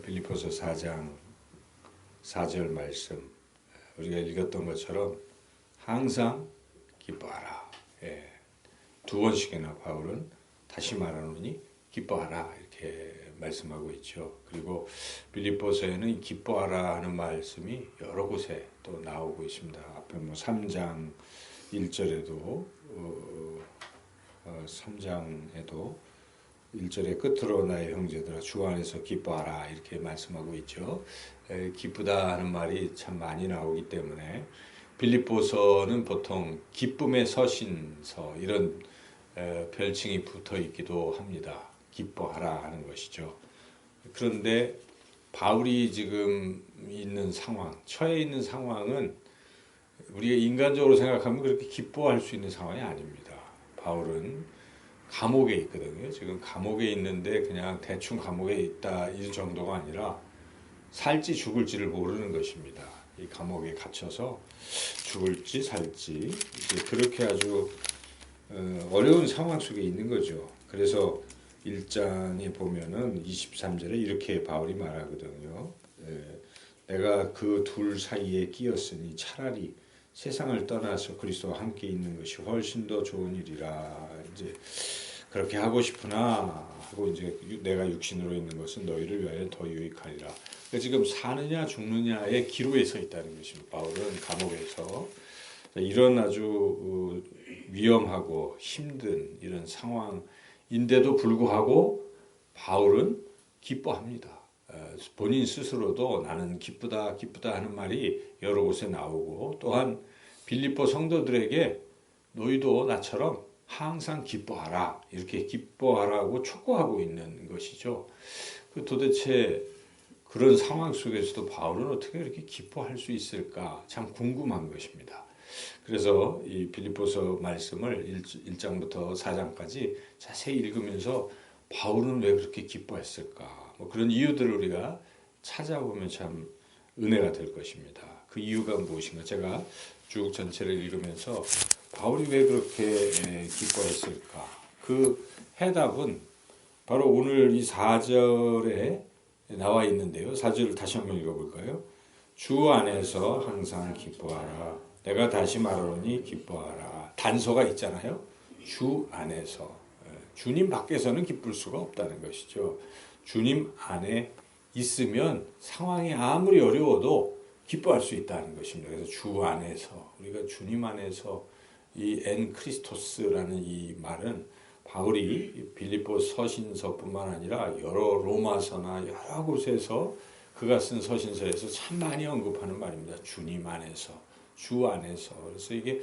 빌립보서 4장 4절 말씀 우리가 읽었던 것처럼 항상 기뻐하라. 예. 두 번씩이나 바울은 다시 말하노니 기뻐하라 이렇게 말씀하고 있죠. 그리고 빌립보서에는 기뻐하라 하는 말씀이 여러 곳에 또 나오고 있습니다. 앞에 3장 1절에도 3장에도 1절의 끝으로 나의 형제들아 주 안에서 기뻐하라 이렇게 말씀하고 있죠. 기쁘다 하는 말이 참 많이 나오기 때문에 빌립보서는 보통 기쁨의 서신서 이런 별칭이 붙어 있기도 합니다. 기뻐하라 하는 것이죠. 그런데 바울이 지금 있는 상황, 처해 있는 상황은 우리가 인간적으로 생각하면 그렇게 기뻐할 수 있는 상황이 아닙니다. 바울은 감옥에 있거든요. 지금 감옥에 있는데 그냥 대충 감옥에 있다 이 정도가 아니라 살지 죽을지를 모르는 것입니다. 이 감옥에 갇혀서 죽을지 살지 이제 그렇게 아주 어려운 상황 속에 있는 거죠. 그래서 1장에 보면은 23절에 이렇게 바울이 말하거든요. 내가 그 둘 사이에 끼었으니 차라리 세상을 떠나서 그리스도와 함께 있는 것이 훨씬 더 좋은 일이라. 이제 그렇게 하고 싶으나 하고 이제 내가 육신으로 있는 것은 너희를 위하여 더 유익하리라. 그러니까 지금 사느냐 죽느냐의 기로에 서 있다는 것입니다. 바울은 감옥에서 이런 아주 위험하고 힘든 이런 상황인데도 불구하고 바울은 기뻐합니다. 본인 스스로도 나는 기쁘다 하는 말이 여러 곳에 나오고 또한 빌립보 성도들에게 너희도 나처럼 항상 기뻐하라 이렇게 기뻐하라고 촉구하고 있는 것이죠. 도대체 그런 상황 속에서도 바울은 어떻게 이렇게 기뻐할 수 있을까 참 궁금한 것입니다. 그래서 이 빌립보서 말씀을 1장부터 4장까지 자세히 읽으면서 바울은 왜 그렇게 기뻐했을까 그런 이유들을 우리가 찾아보면 참 은혜가 될 것입니다. 그 이유가 무엇인가 제가 쭉 전체를 읽으면서 바울이 왜 그렇게 기뻐했을까 그 해답은 바로 오늘 이 4절에 나와 있는데요. 4절을 다시 한번 읽어볼까요? 주 안에서 항상 기뻐하라. 내가 다시 말하노니 기뻐하라. 단서가 있잖아요. 주 안에서. 주님 밖에서는 기쁠 수가 없다는 것이죠. 주님 안에 있으면 상황이 아무리 어려워도 기뻐할 수 있다는 것입니다. 그래서 주 안에서 우리가 주님 안에서 이 엔 크리스토스라는 이 말은 바울이 빌립보 서신서뿐만 아니라 여러 로마서나 여러 곳에서 그가 쓴 서신서에서 참 많이 언급하는 말입니다. 주님 안에서, 주 안에서. 그래서 이게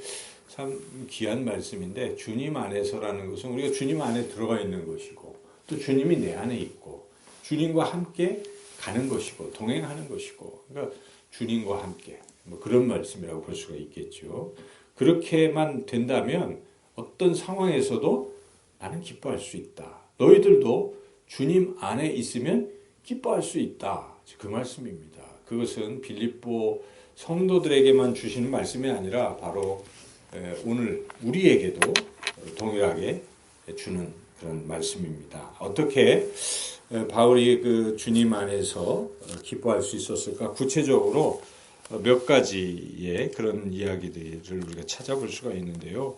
참 귀한 말씀인데 주님 안에서라는 것은 우리가 주님 안에 들어가 있는 것이고 또 주님이 내 안에 있고 주님과 함께 가는 것이고 동행하는 것이고 그러니까 주님과 함께 그런 말씀이라고 볼 수가 있겠죠. 그렇게만 된다면 어떤 상황에서도 나는 기뻐할 수 있다. 너희들도 주님 안에 있으면 기뻐할 수 있다. 그 말씀입니다. 그것은 빌립보 성도들에게만 주시는 말씀이 아니라 바로 오늘 우리에게도 동일하게 주는 그런 말씀입니다. 어떻게 바울이 그 주님 안에서 기뻐할 수 있었을까? 구체적으로 몇 가지의 그런 이야기들을 우리가 찾아볼 수가 있는데요.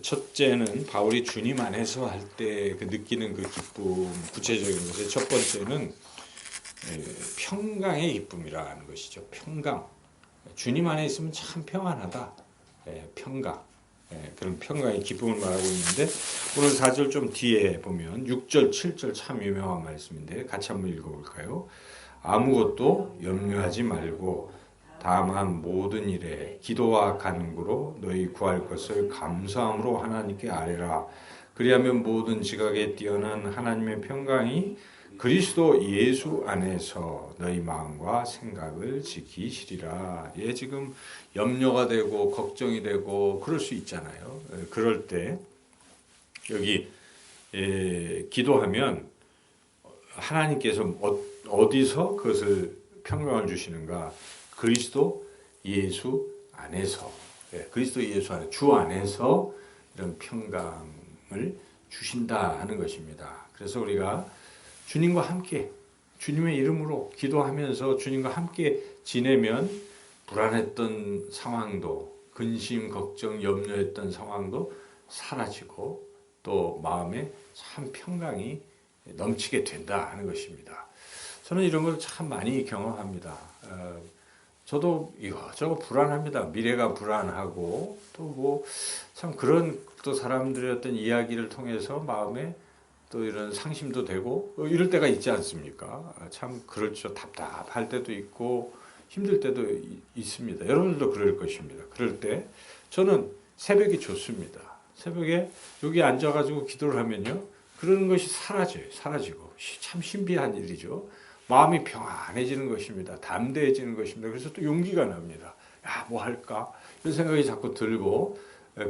첫째는 바울이 주님 안에서 할 때 느끼는 그 기쁨, 구체적인 것의 첫 번째는 평강의 기쁨이라는 것이죠. 평강. 주님 안에 있으면 참 평안하다. 평강. 그런 평강의 기쁨을 말하고 있는데 오늘 4절 좀 뒤에 보면 6절, 7절 참 유명한 말씀인데 같이 한번 읽어볼까요? 아무것도 염려하지 말고 다만 모든 일에 기도와 간구로 너희 구할 것을 감사함으로 하나님께 아뢰라. 그리하면 모든 지각에 뛰어난 하나님의 평강이 그리스도 예수 안에서 너희 마음과 생각을 지키시리라. 예, 지금 염려가 되고 걱정이 되고 그럴 수 있잖아요. 그럴 때 여기 기도하면 하나님께서 어디서 그것을 평강을 주시는가? 그리스도 예수 안에서, 그리스도 예수 안에, 주 안에서 이런 평강을 주신다 하는 것입니다. 그래서 우리가 주님과 함께 주님의 이름으로 기도하면서 주님과 함께 지내면 불안했던 상황도, 근심, 걱정, 염려했던 상황도 사라지고 또 마음에 참 평강이 넘치게 된다 하는 것입니다. 저는 이런 걸 참 많이 경험합니다. 저도 이거저거 불안합니다. 미래가 불안하고 또 뭐 참 그런 또 사람들의 어떤 이야기를 통해서 마음에 또 이런 상심도 되고 이럴 때가 있지 않습니까? 참 그렇죠. 답답할 때도 있고 힘들 때도 있습니다. 여러분들도 그럴 것입니다. 그럴 때 저는 새벽이 좋습니다. 새벽에 여기 앉아가지고 기도를 하면요. 그러는 것이 사라져요. 사라지고 참 신비한 일이죠. 마음이 평안해지는 것입니다. 담대해지는 것입니다. 그래서 또 용기가 납니다. 야, 뭐 할까? 이런 생각이 자꾸 들고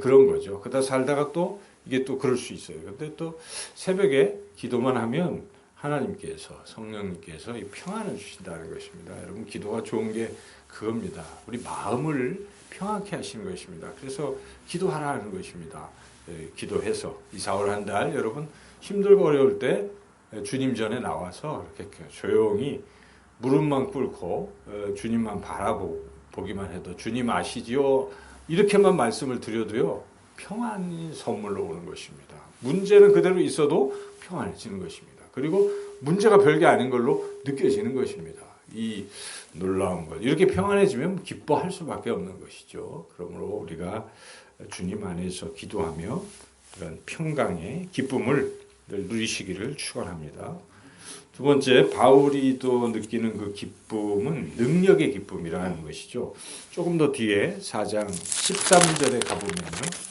그런 거죠. 그러다 살다가 또 이게 또 그럴 수 있어요. 근데 또 새벽에 기도만 하면 하나님께서, 성령님께서 이 평안을 주신다는 것입니다. 여러분, 기도가 좋은 게 그겁니다. 우리 마음을 평안케 하시는 것입니다. 그래서 기도하라는 것입니다. 기도해서 이 4월 한 달 여러분 힘들고 어려울 때 주님 전에 나와서 이렇게 조용히 무릎만 꿇고 주님만 바라보기만 해도 주님 아시지요? 이렇게만 말씀을 드려도요. 평안이 선물로 오는 것입니다. 문제는 그대로 있어도 평안해지는 것입니다. 그리고 문제가 별게 아닌 걸로 느껴지는 것입니다. 이 놀라운 것. 이렇게 평안해지면 기뻐할 수밖에 없는 것이죠. 그러므로 우리가 주님 안에서 기도하며 이런 평강의 기쁨을 늘 누리시기를 축원합니다. 두 번째, 바울이 또 느끼는 그 기쁨은 능력의 기쁨이라는 것이죠. 조금 더 뒤에 4장 13절에 가보면요.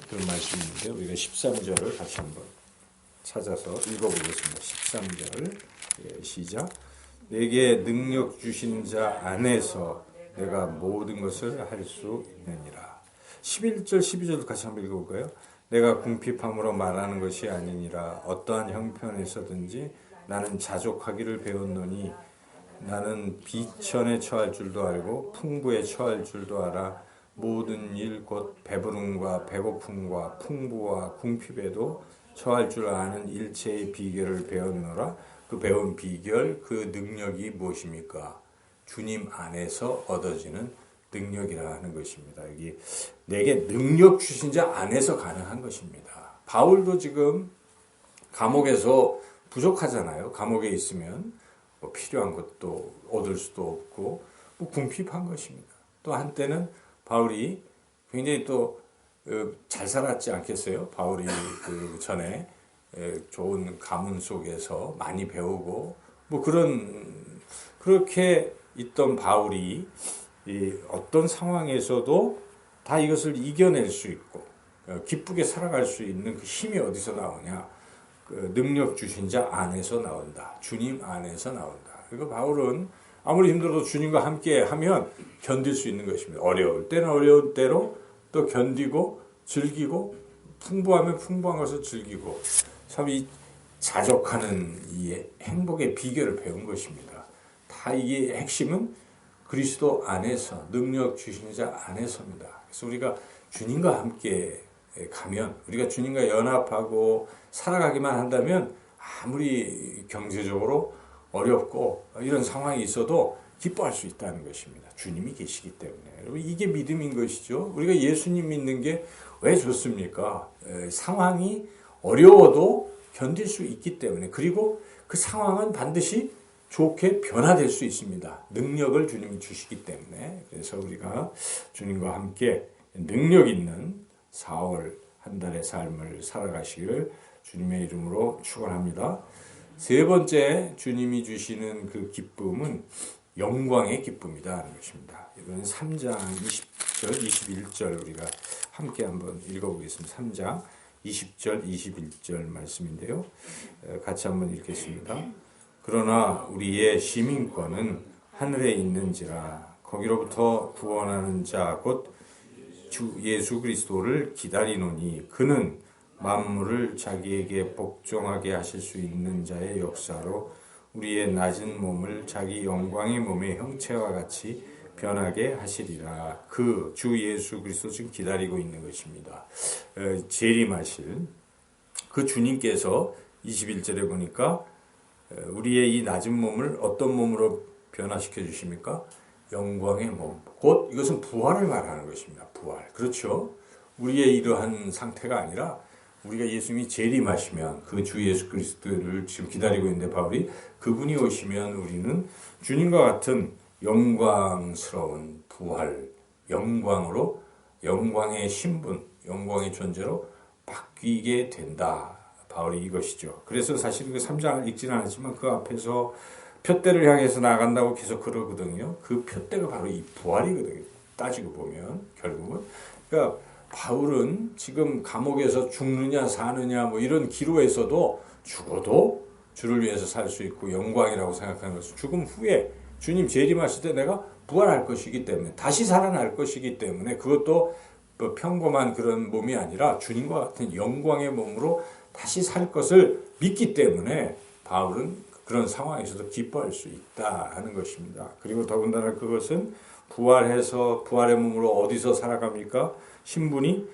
그런 말씀이 있는데 우리가 13절을 같이 한번 찾아서 읽어보겠습니다. 13절 시작. 내게 능력 주신 자 안에서 내가 모든 것을 할 수 있느니라. 11절 12절도 같이 한번 읽어볼까요? 내가 궁핍함으로 말하는 것이 아니니라. 어떠한 형편에서든지 나는 자족하기를 배웠노니 나는 비천에 처할 줄도 알고 풍부에 처할 줄도 알아. 모든 일 곧 배부름과 배고픔과 풍부와 궁핍에도 처할 줄 아는 일체의 비결을 배웠노라. 그 배운 비결, 그 능력이 무엇입니까? 주님 안에서 얻어지는 능력이라는 것입니다. 여기 내게 능력 주신 자 안에서 가능한 것입니다. 바울도 지금 감옥에서 부족하잖아요. 감옥에 있으면 뭐 필요한 것도 얻을 수도 없고 뭐 궁핍한 것입니다. 또 한때는 바울이 굉장히 또 잘 살았지 않겠어요? 바울이 그 전에 좋은 가문 속에서 많이 배우고 뭐 그렇게 있던 바울이 어떤 상황에서도 다 이것을 이겨낼 수 있고 기쁘게 살아갈 수 있는 그 힘이 어디서 나오냐? 그 능력 주신 자 안에서 나온다. 주님 안에서 나온다. 그리고 바울은 아무리 힘들어도 주님과 함께 하면 견딜 수 있는 것입니다. 어려울 때는 어려운 때로 또 견디고 즐기고 풍부하면 풍부한 것을 즐기고 참 이 자족하는 이 행복의 비결을 배운 것입니다. 다 이게 핵심은 그리스도 안에서 능력 주신 자 안에서입니다. 그래서 우리가 주님과 함께 가면 우리가 주님과 연합하고 살아가기만 한다면 아무리 경제적으로 어렵고 이런 상황이 있어도 기뻐할 수 있다는 것입니다. 주님이 계시기 때문에. 여러분 이게 믿음인 것이죠. 우리가 예수님 믿는 게 왜 좋습니까? 상황이 어려워도 견딜 수 있기 때문에 그리고 그 상황은 반드시 좋게 변화될 수 있습니다. 능력을 주님이 주시기 때문에. 그래서 우리가 주님과 함께 능력 있는 4월 한 달의 삶을 살아가시기를 주님의 이름으로 축원합니다. 세 번째 주님이 주시는 그 기쁨은 영광의 기쁨이다 하는 것입니다. 이번엔 3장 20절, 21절 우리가 함께 한번 읽어보겠습니다. 3장 20절, 21절 말씀인데요. 같이 한번 읽겠습니다. 그러나 우리의 시민권은 하늘에 있는지라 거기로부터 구원하는 자 곧 주 예수 그리스도를 기다리노니 그는 만물을 자기에게 복종하게 하실 수 있는 자의 역사로 우리의 낮은 몸을 자기 영광의 몸의 형체와 같이 변하게 하시리라. 그 주 예수 그리스도 지금 기다리고 있는 것입니다. 재림하실 그 주님께서 21절에 보니까 우리의 이 낮은 몸을 어떤 몸으로 변화시켜 주십니까? 영광의 몸. 곧 이것은 부활을 말하는 것입니다. 부활. 그렇죠? 우리의 이러한 상태가 아니라 우리가 예수님이 재림하시면 그 주 예수 그리스도를 지금 기다리고 있는데 바울이 그분이 오시면 우리는 주님과 같은 영광스러운 부활, 영광으로 영광의 신분, 영광의 존재로 바뀌게 된다. 바울이 이것이죠. 그래서 사실 그 3장을 읽지는 않았지만 그 앞에서 표대를 향해서 나간다고 계속 그러거든요. 그 표대가 바로 이 부활이거든요. 따지고 보면 결국은. 그러니까 바울은 지금 감옥에서 죽느냐 사느냐 뭐 이런 기로에서도 죽어도 주를 위해서 살 수 있고 영광이라고 생각하는 것은 죽음 후에 주님 재림하실 때 내가 부활할 것이기 때문에 다시 살아날 것이기 때문에 그것도 뭐 평범한 그런 몸이 아니라 주님과 같은 영광의 몸으로 다시 살 것을 믿기 때문에 바울은 그런 상황에서도 기뻐할 수 있다 하는 것입니다. 그리고 더군다나 그것은 부활해서 부활의 몸으로 어디서 살아갑니까? 신분이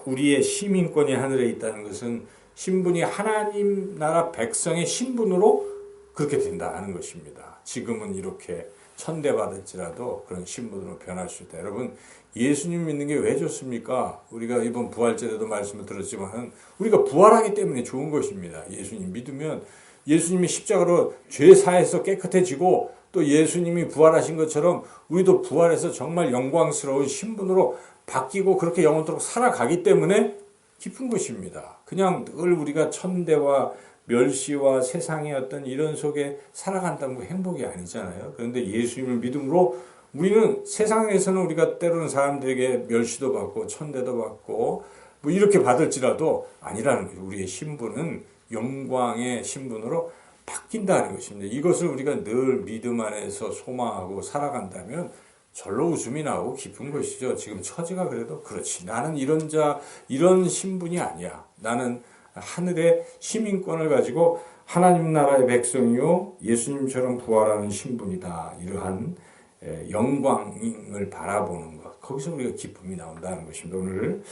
우리의 시민권이 하늘에 있다는 것은 신분이 하나님 나라 백성의 신분으로 그렇게 된다 하는 것입니다. 지금은 이렇게 천대받을지라도 그런 신분으로 변할 수 있다. 여러분 예수님 믿는 게 왜 좋습니까? 우리가 이번 부활절 때도 말씀을 들었지만 우리가 부활하기 때문에 좋은 것입니다. 예수님 믿으면 예수님이 십자가로 죄 사해서 깨끗해지고 또 예수님이 부활하신 것처럼 우리도 부활해서 정말 영광스러운 신분으로 바뀌고 그렇게 영원토록 살아가기 때문에 기쁜 것입니다. 그냥 늘 우리가 천대와 멸시와 세상의 어떤 이런 속에 살아간다는 거 행복이 아니잖아요. 그런데 예수님을 믿음으로 우리는 세상에서는 우리가 때로는 사람들에게 멸시도 받고 천대도 받고 뭐 이렇게 받을지라도 아니라는 거죠. 우리의 신분은 영광의 신분으로 바뀐다는 것입니다. 이것을 우리가 늘 믿음 안에서 소망하고 살아간다면 절로 웃음이 나오고 기쁜 것이죠. 지금 처지가 그래도 그렇지. 나는 이런 신분이 아니야. 나는 하늘의 시민권을 가지고 하나님 나라의 백성이요 예수님처럼 부활하는 신분이다. 이러한 영광을 바라보는 것. 거기서 우리가 기쁨이 나온다는 것입니다. 오늘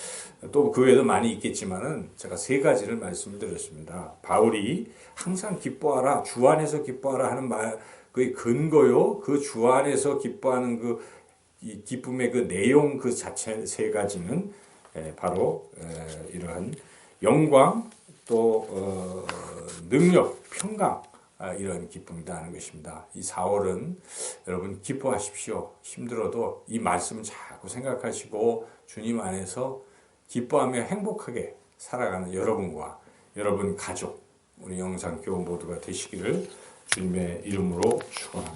또 그 외에도 많이 있겠지만은 제가 세 가지를 말씀을 드렸습니다. 바울이 항상 기뻐하라, 주 안에서 기뻐하라 하는 말, 그 근거요, 그 주 안에서 기뻐하는 그 이 기쁨의 그 내용 그 자체 세 가지는 바로 이러한 영광 또 능력, 평강 이런 기쁨이다 하는 것입니다. 이 4월은 여러분 기뻐하십시오. 힘들어도 이 말씀을 자꾸 생각하시고 주님 안에서 기뻐하며 행복하게 살아가는 여러분과 여러분 가족, 우리 영상교우 모두가 되시기를 주님의 이름으로 축원합니다.